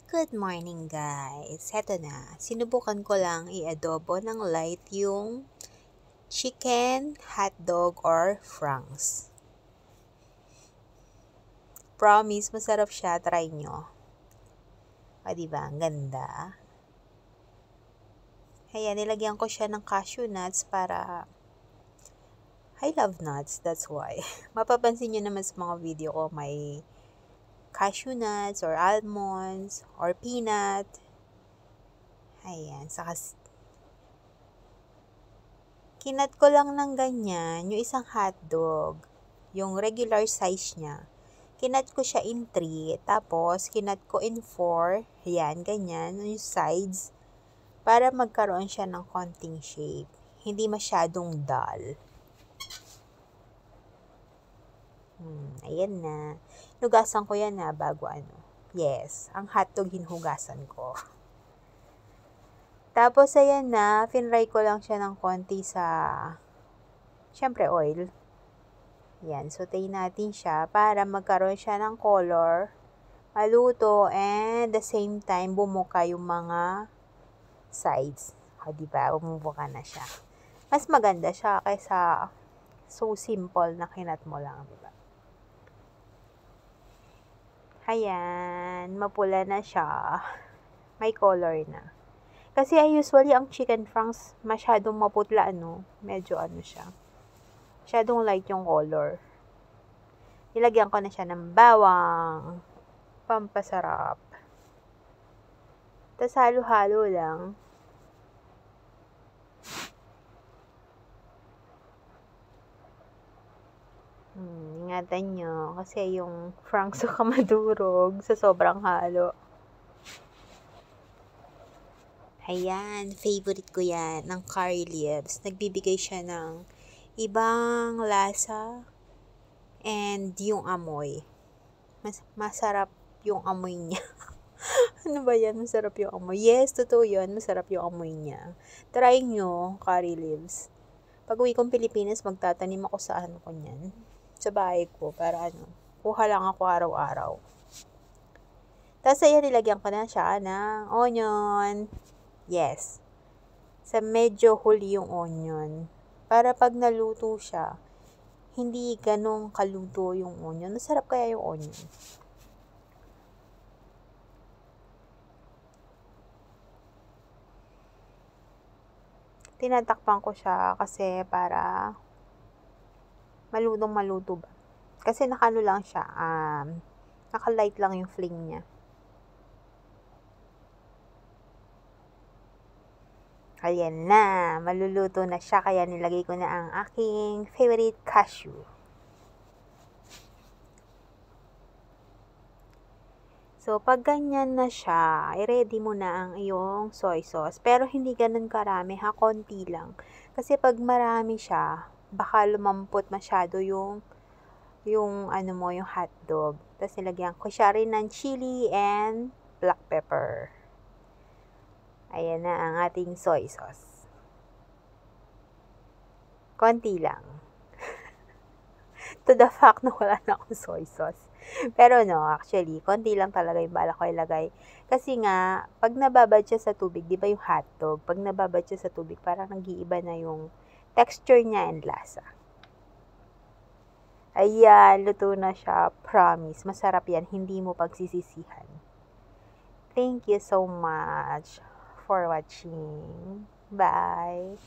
Good morning guys! Heto na, sinubukan ko lang i-adobo ng light yung chicken, hotdog, or franks. Promise, masarap siya. Try nyo. O diba, ang ganda. Kaya nilagyan ko siya ng cashew nuts para I love nuts, that's why. Mapapansin nyo naman sa mga video ko may cashew nuts or almonds or peanut. Ayan, saka kinat ko lang ng ganyan yung isang hotdog, yung regular size niya. Kinat ko siya in 3, tapos kinat ko in 4, ayan, ganyan, yung sides, para magkaroon siya ng konting shape. Hindi masyadong dull. Ayan na. Hugasan ko yan na bago ano. Yes, ang hotdog hinugasan ko. Tapos, ayan na, finry ko lang siya ng konti sa, syempre, oil. Yan, sautein natin siya para magkaroon siya ng color, maluto, and the same time, bumuka yung mga sides. O, diba? Bumubuka na siya. Mas maganda siya kaysa so simple na kinat mo lang, diba? Ayan, mapula na siya. May color na. Kasi usually ang chicken franks masyadong maputla, medyo siya. Masyadong light yung color. Nilagyan ko na siya ng bawang. Pampasarap. Tapos halo-halo lang. Ingatan nyo. Kasi yung franks ka madurog sa sobrang halo. Ayan, favorite ko yan, ng curry leaves. Nagbibigay siya ng ibang lasa and yung amoy. Masarap yung amoy niya. Ano ba yan? Masarap yung amoy. Yes, totoo yun. Masarap yung amoy niya. Try nyo, curry leaves. Pag uwi kong Pilipinas, magtatanim ako sa ko niyan. Sa bahay ko, para kuha lang ako araw-araw. Tapos ayan, nilagyan ko na siya ng onion. Yes. Sa medyo huli yung onion. Para pag naluto siya, hindi ganong kaluto yung onion. Masarap kaya yung onion. Tinatakpan ko siya kasi para malutong maluto ba. Kasi nakano lang siya, naka-light lang yung flame niya. Ayan na, maluluto na siya, kaya nilagay ko na ang aking favorite cashew. So, pag ganyan na siya, i-ready mo na ang iyong soy sauce. Pero hindi ganun karami ha, konti lang. Kasi pag marami siya, baka lumampot masyado yung yung hotdog. Tapos nilagyan ko siya rin ng chili and black pepper. Ayan na ang ating soy sauce. Konti lang. To the fact na wala na akong soy sauce. Pero actually, konti lang talaga yung bala ko ilagay. Kasi nga, pag nababad siya sa tubig, di ba yung hotdog, pag nababad siya sa tubig, parang nag-iiba na yung texture niya and lasa. Ayan, luto na siya. Promise, masarap yan. Hindi mo pagsisisihan. Thank you so much for watching. Bye!